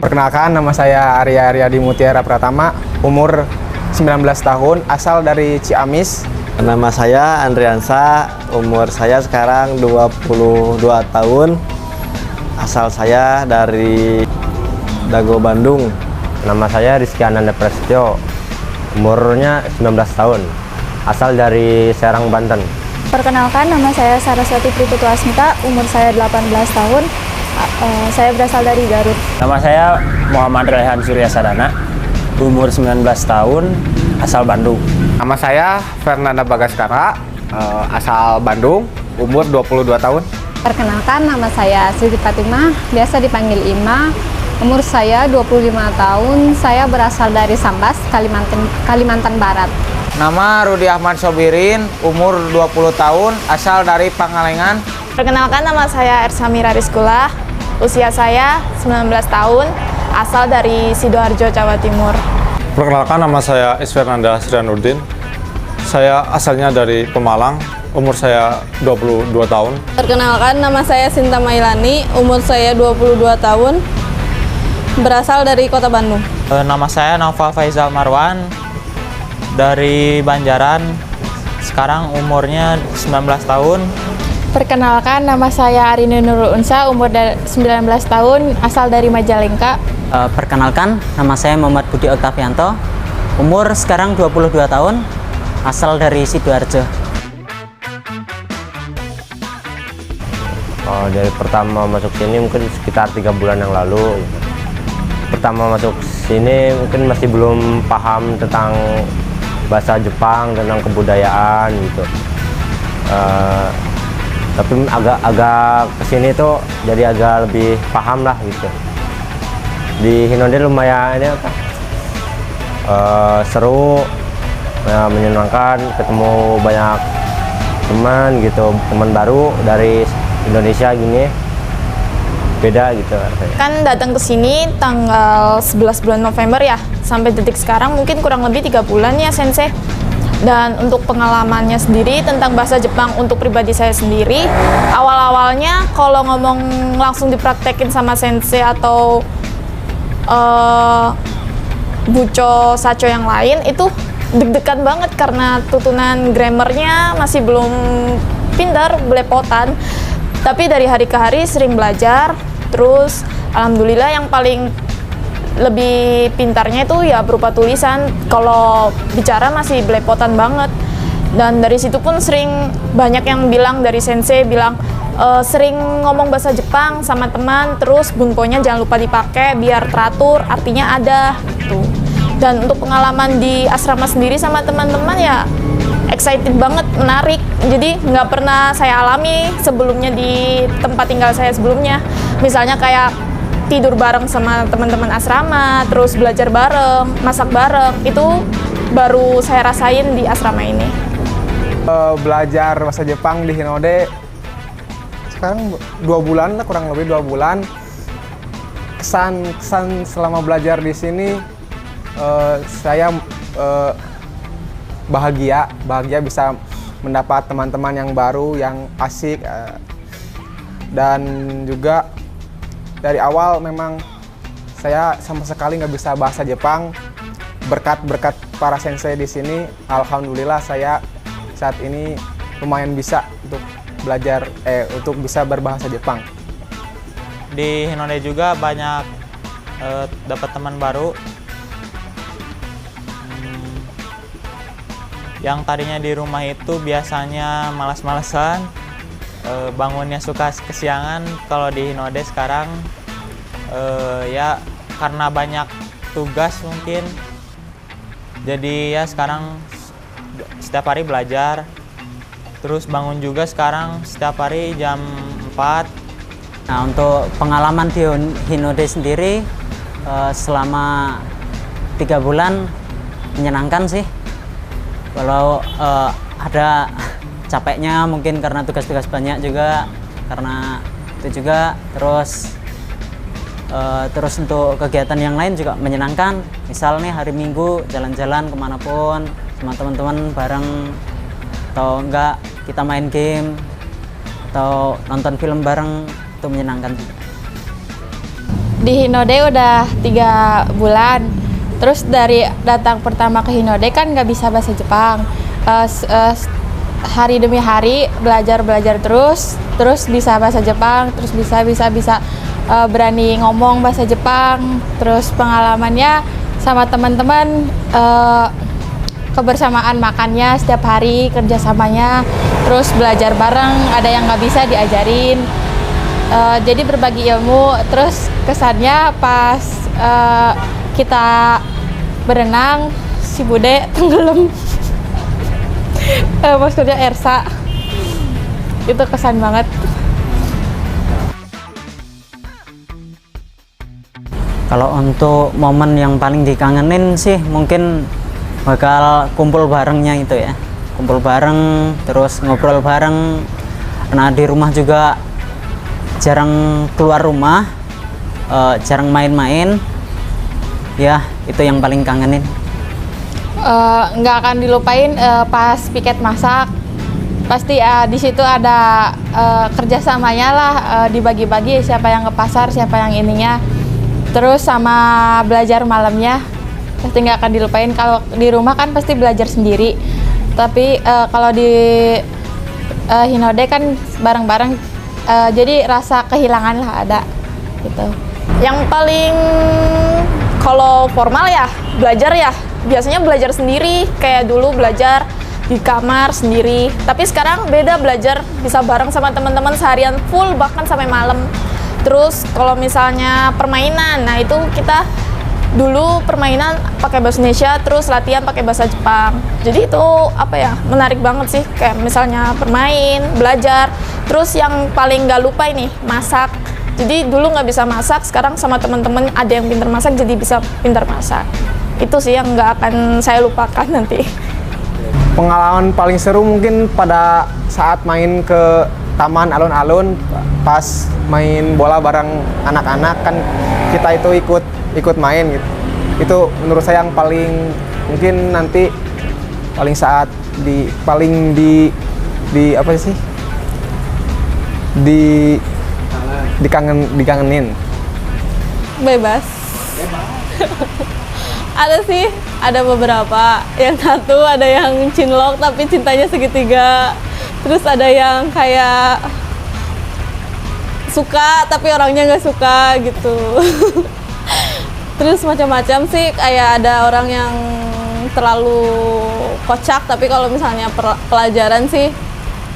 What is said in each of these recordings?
Perkenalkan, nama saya Arya Aryadi Mutiara Pratama, umur 19 tahun, asal dari Ciamis. Nama saya Andriansa, umur saya sekarang 22 tahun, asal saya dari Dago, Bandung. Nama saya Rizky Ananda Prasetyo, umurnya 19 tahun, asal dari Serang, Banten. Perkenalkan, nama saya Saraswati Triputu Asmita, umur saya 18 tahun, saya berasal dari Garut. Nama saya Muhammad Raihan Surya Sadana, umur 19 tahun, asal Bandung. Nama saya Fernanda Bagaskara, asal Bandung, umur 22 tahun. Perkenalkan, nama saya Siti Fatimah, biasa dipanggil Ima, umur saya 25 tahun, saya berasal dari Sambas, Kalimantan Barat. Nama Rudi Ahmad Sobirin, umur 20 tahun, asal dari Pangalengan. Perkenalkan, nama saya Ersamira Rizkula, usia saya 19 tahun, asal dari Sidoarjo, Jawa Timur. Perkenalkan, nama saya Isfernanda Srianuddin. Saya asalnya dari Pemalang, umur saya 22 tahun. Perkenalkan, nama saya Sinta Mailani, umur saya 22 tahun, berasal dari Kota Bandung. Nama saya Nova Faizal Marwan, dari Banjaran, sekarang umurnya 19 tahun. Perkenalkan, nama saya Arini Nurul Unsa, umur 19 tahun, asal dari Majalengka. Perkenalkan, nama saya Muhammad Budi Oktavianto, umur sekarang 22 tahun, asal dari Sidoarjo. Dari pertama masuk sini mungkin sekitar 3 bulan yang lalu. Pertama masuk sini mungkin masih belum paham tentang bahasa Jepang, tentang kebudayaan gitu. Tapi agak kesini tuh jadi agak lebih paham lah gitu. Di Hinode lumayan ini seru, menyenangkan, ketemu banyak teman gitu, teman baru dari Indonesia gini, beda gitu. Kan datang ke sini tanggal 11 bulan November ya, sampai detik sekarang mungkin kurang lebih 3 bulan ya Sensei. Dan untuk pengalamannya sendiri tentang bahasa Jepang untuk pribadi saya sendiri, awal-awalnya kalau ngomong langsung dipraktekin sama Sensei atau Buco Sacho yang lain itu deg-degan banget karena tutunan grammarnya masih belum pintar, belepotan. Tapi dari hari ke hari sering belajar, terus alhamdulillah yang paling lebih pintarnya itu ya berupa tulisan. Kalau bicara masih belepotan banget. Dan dari situ pun sering banyak yang bilang dari Sensei bilang sering ngomong bahasa Jepang sama teman, terus bunponya jangan lupa dipakai biar teratur, artinya ada gitu. Dan untuk pengalaman di asrama sendiri sama teman-teman ya excited banget, menarik. Jadi nggak pernah saya alami sebelumnya di tempat tinggal saya sebelumnya. Misalnya kayak tidur bareng sama teman-teman asrama, terus belajar bareng, masak bareng, itu baru saya rasain di asrama ini. Belajar bahasa Jepang di Hinode sekarang 2 bulan lah, kurang lebih 2 bulan. Kesan selama belajar di sini, saya bahagia bisa mendapat teman-teman yang baru, yang asik, dan juga dari awal memang saya sama sekali nggak bisa bahasa Jepang. Berkat para sensei di sini, alhamdulillah saya saat ini lumayan bisa untuk belajar, untuk bisa berbahasa Jepang. Di Hinode juga banyak dapat teman baru. Yang tadinya di rumah itu biasanya malas-malesan, bangunnya suka kesiangan. Kalau di Hinode sekarang ya karena banyak tugas mungkin, jadi ya sekarang setiap hari belajar. Terus bangun juga sekarang setiap hari jam 4. Nah, untuk pengalaman di Hinode sendiri selama 3 bulan menyenangkan sih. Kalau ada capeknya mungkin karena tugas-tugas banyak juga, karena itu juga. Terus untuk kegiatan yang lain juga menyenangkan. Misal nih hari Minggu jalan-jalan kemanapun sama teman-teman bareng, atau enggak kita main game atau nonton film bareng, itu menyenangkan juga. di Hinode udah 3 bulan. Terus dari datang pertama ke Hinode kan nggak bisa bahasa Jepang. Hari demi hari belajar terus bisa bahasa Jepang, terus bisa berani ngomong bahasa Jepang. Terus pengalamannya sama teman-teman, kebersamaan makannya setiap hari, kerjasamanya, terus belajar bareng, ada yang nggak bisa diajarin. Jadi berbagi ilmu. Terus kesannya pas kita berenang, si Bude tenggelam. Maksudnya Ersa. Itu kesan banget. Kalau untuk momen yang paling dikangenin sih mungkin bakal kumpul barengnya itu ya. Kumpul bareng, terus ngobrol bareng. Nah di rumah juga jarang keluar rumah, jarang main-main. Ya itu yang paling kangenin. Nggak akan dilupain pas piket masak. Pasti di situ ada kerjasamanya lah, dibagi-bagi siapa yang ke pasar, siapa yang ininya. Terus sama belajar malamnya pasti nggak akan dilupain. Kalau di rumah kan pasti belajar sendiri. Tapi kalau di Hinode kan bareng-bareng, jadi rasa kehilangan lah ada gitu. Yang paling kalau formal ya belajar ya, biasanya belajar sendiri, kayak dulu belajar di kamar sendiri. Tapi sekarang beda, belajar bisa bareng sama teman-teman seharian full, bahkan sampai malam. Terus kalau misalnya permainan, nah itu kita dulu permainan pakai bahasa Indonesia, terus latihan pakai bahasa Jepang. Jadi itu apa ya, menarik banget sih, kayak misalnya bermain, belajar. Terus yang paling gak lupa ini, masak. Jadi dulu nggak bisa masak, sekarang sama teman-teman ada yang pintar masak, jadi bisa pintar masak. Itu sih yang nggak akan saya lupakan nanti. Pengalaman paling seru mungkin pada saat main ke taman alun-alun, pas main bola bareng anak-anak kan kita itu ikut main gitu. Itu menurut saya yang paling mungkin nanti paling saat apa sih? Dikangenin. Bebas. Ada sih, ada beberapa. Yang satu ada yang cinlok tapi cintanya segitiga. Terus ada yang kayak suka tapi orangnya nggak suka gitu. Terus macam-macam sih, kayak ada orang yang terlalu kocak tapi kalau misalnya pelajaran sih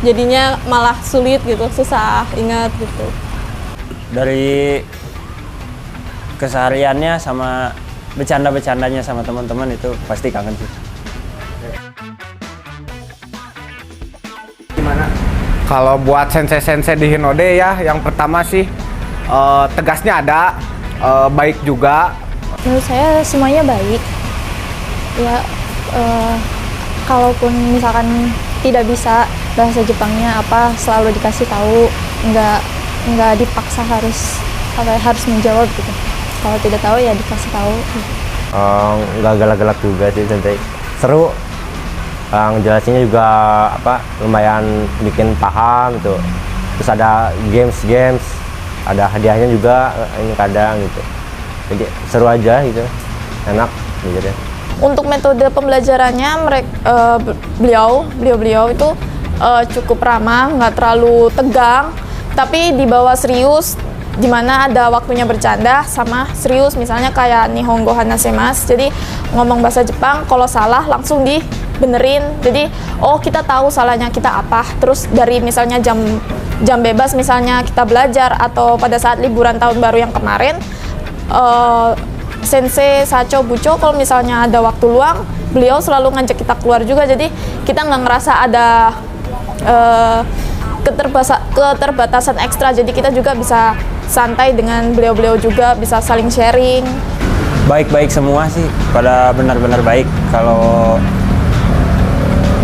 jadinya malah sulit gitu, susah ingat gitu. Dari kesehariannya sama bercanda-bercandanya sama teman-teman itu pasti kangen sih. Gimana? Kalau buat sensei-sensei di Hinode ya, yang pertama sih tegasnya ada, baik juga. Menurut saya semuanya baik. Ya, kalaupun misalkan tidak bisa bahasa Jepangnya apa, selalu dikasih tahu, nggak dipaksa harus menjawab gitu. Kalau tidak tahu ya dikasih tahu. Nggak galak-galak juga sih, santai. Seru. Jelasinnya juga lumayan bikin paham gitu. Terus ada games, ada hadiahnya juga ini kadang gitu. Jadi seru aja gitu, enak gitu deh. Untuk metode pembelajarannya beliau itu cukup ramah, nggak terlalu tegang, tapi dibawa serius, dimana ada waktunya bercanda sama serius. Misalnya kayak Nihongo Hanasemasu, jadi ngomong bahasa Jepang, kalau salah langsung dibenerin. Jadi kita tahu salahnya kita apa. Terus dari misalnya jam bebas misalnya kita belajar, atau pada saat liburan tahun baru yang kemarin, Sensei, Sacho, Bucho kalau misalnya ada waktu luang, beliau selalu ngajak kita keluar juga. Jadi kita nggak ngerasa ada keterbatasan ekstra. Jadi kita juga bisa santai dengan beliau-beliau juga, bisa saling sharing. Baik-baik semua sih, pada benar-benar baik. Kalau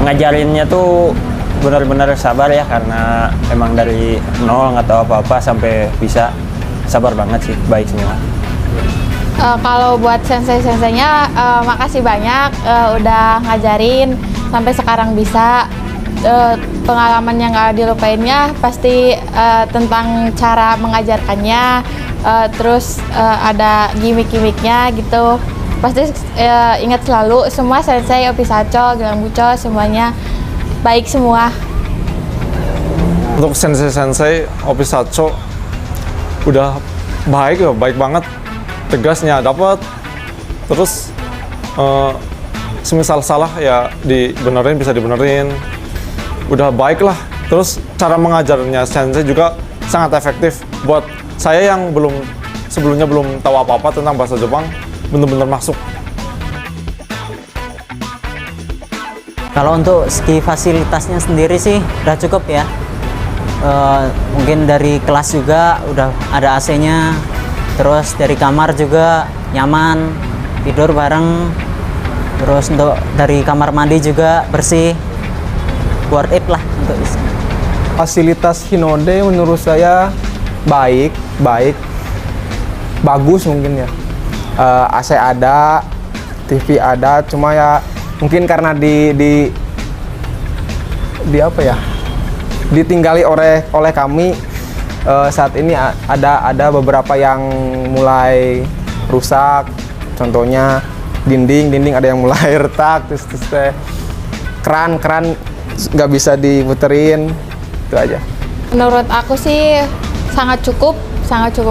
ngajarinnya tuh benar-benar sabar ya, karena emang dari nol nggak tahu apa-apa sampai bisa, sabar banget sih, baik semua. Kalau buat sensei-senseinya, makasih banyak udah ngajarin sampai sekarang bisa. Pengalaman yang gak dilupainnya pasti tentang cara mengajarkannya, terus ada gimmick-gimmicknya gitu. Pasti ingat selalu semua sensei, Opisaco, Gelang Buco semuanya baik semua. Untuk sensei Opisaco udah baik banget, tegasnya dapat. Terus semisal salah ya dibenerin, bisa dibenerin. Udah baik lah. Terus cara mengajarnya sensei juga sangat efektif buat saya yang sebelumnya belum tahu apa-apa tentang bahasa Jepang, benar-benar masuk. Kalau untuk segi fasilitasnya sendiri sih udah cukup ya. Mungkin dari kelas juga udah ada AC-nya, terus dari kamar juga nyaman, tidur bareng, terus untuk dari kamar mandi juga bersih, worth it lah untuk isi. Fasilitas Hinode menurut saya baik, bagus mungkin ya. AC ada, TV ada, cuma ya mungkin karena di apa ya, ditinggali oleh kami saat ini ada beberapa yang mulai rusak. Contohnya dinding ada yang mulai retak, terus keran nggak bisa diputerin, itu aja. Menurut aku sih sangat cukup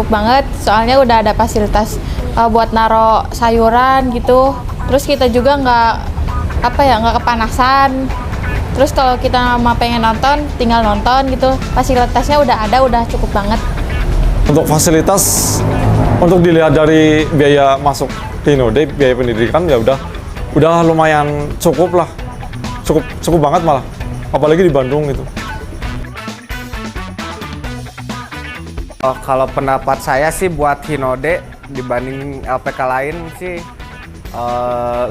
banget. Soalnya udah ada fasilitas buat naro sayuran gitu. Terus kita juga nggak kepanasan. Terus kalau kita mau pengen nonton, tinggal nonton gitu. Fasilitasnya udah cukup banget. Untuk fasilitas, untuk dilihat dari biaya masuk Hinode, biaya pendidikan ya udah lumayan cukup lah, cukup banget malah, apalagi di Bandung gitu. Kalau pendapat saya sih buat Hinode dibanding LPK lain sih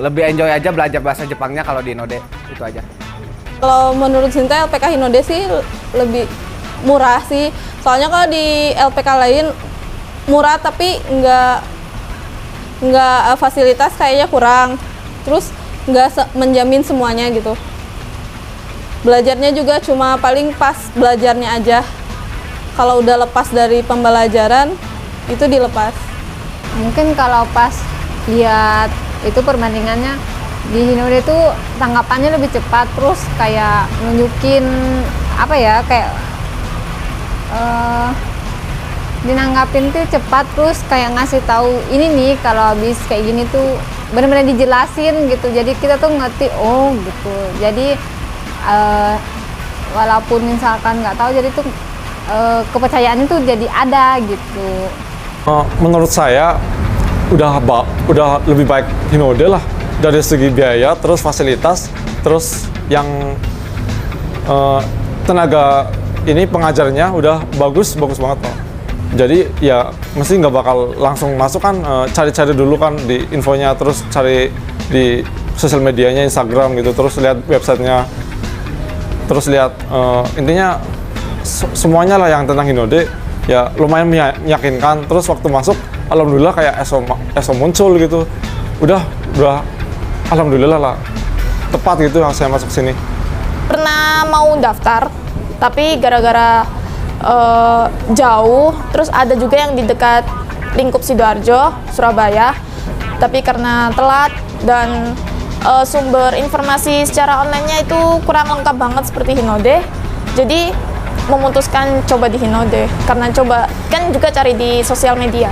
lebih enjoy aja belajar bahasa Jepangnya kalau di Hinode, itu aja. Kalau menurut Sinta, LPK Hinode sih lebih murah sih. Soalnya kalau di LPK lain murah tapi nggak fasilitas kayaknya kurang. Terus nggak menjamin semuanya gitu. Belajarnya juga cuma paling pas belajarnya aja. Kalau udah lepas dari pembelajaran, itu dilepas. Mungkin kalau pas lihat itu perbandingannya, di Hinode itu tanggapannya lebih cepat, terus kayak nunjukin apa ya, kayak dinanggapin tuh cepat, terus kayak ngasih tahu ini nih kalau habis kayak gini tuh benar-benar dijelasin gitu, jadi kita tuh ngerti oh gitu. Jadi walaupun misalkan nggak tahu, jadi tuh kepercayaannya tuh jadi ada gitu. Menurut saya udah lebih baik Hinode lah dari segi biaya, terus fasilitas, terus yang tenaga ini pengajarnya udah bagus banget Pak. Jadi ya mesti nggak bakal langsung masuk kan, cari-cari dulu kan di infonya, terus cari di sosial medianya, Instagram gitu, terus lihat websitenya, terus lihat intinya semuanya lah yang tentang Hinode ya lumayan meyakinkan. Terus waktu masuk alhamdulillah kayak ESO muncul gitu, udah alhamdulillah lah, tepat gitu yang saya masuk sini. Pernah mau daftar tapi gara-gara jauh, terus ada juga yang di dekat lingkup Sidoarjo, Surabaya, tapi karena telat dan sumber informasi secara online-nya itu kurang lengkap banget seperti Hinode, jadi memutuskan coba di Hinode karena coba kan juga cari di sosial media.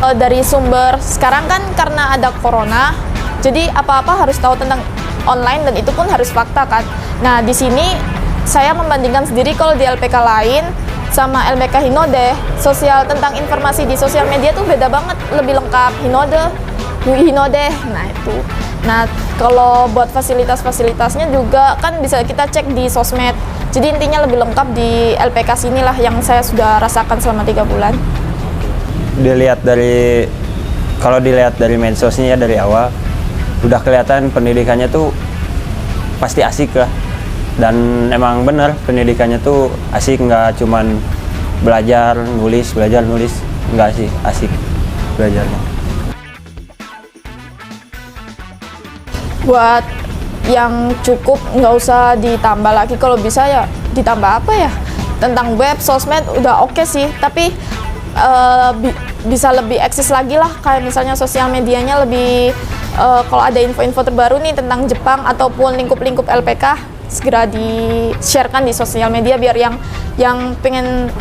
Dari sumber sekarang kan karena ada corona, jadi apa-apa harus tahu tentang online dan itu pun harus fakta kan. Nah di sini saya membandingkan sendiri kalau di LPK lain sama LPK Hinode, sosial tentang informasi di sosial media tuh beda banget, lebih lengkap Hinode. Nah itu. Nah kalau buat fasilitasnya juga kan bisa kita cek di sosmed. Jadi intinya lebih lengkap di LPK sinilah yang saya sudah rasakan selama 3 bulan. Kalau dilihat dari medsosnya ya dari awal, udah kelihatan pendidikannya tuh pasti asik lah. Dan emang bener pendidikannya tuh asik, nggak cuman belajar nulis, nggak sih, asik belajarnya. Buat yang cukup nggak usah ditambah lagi, kalau bisa ya ditambah apa ya, tentang web, sosmed udah oke sih, tapi bisa lebih eksis lagi lah, kayak misalnya sosial medianya lebih kalau ada info-info terbaru nih tentang Jepang ataupun lingkup-lingkup LPK segera di-sharekan di sosial media biar yang pengen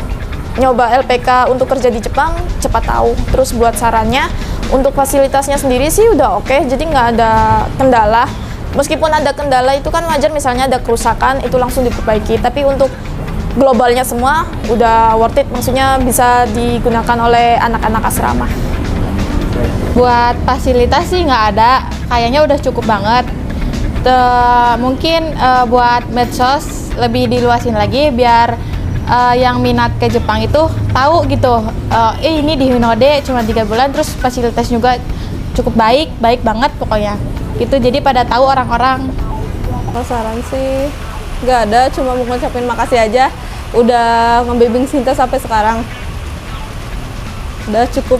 nyoba LPK untuk kerja di Jepang cepat tahu. Terus buat sarannya untuk fasilitasnya sendiri sih udah oke, jadi nggak ada kendala. Meskipun ada kendala itu kan wajar, misalnya ada kerusakan itu langsung diperbaiki, tapi untuk globalnya semua udah worth it, maksudnya bisa digunakan oleh anak-anak asrama. Buat fasilitas sih nggak ada, kayaknya udah cukup banget. Mungkin buat medsos lebih diluasin lagi biar yang minat ke Jepang itu tahu gitu, ini di Hinode cuma 3 bulan, terus fasilitas juga cukup baik banget pokoknya gitu, jadi pada tahu orang-orang. Kalau saran sih nggak ada, cuma mau ngucapin makasih aja udah ngebimbing Sinta sampai sekarang, udah cukup.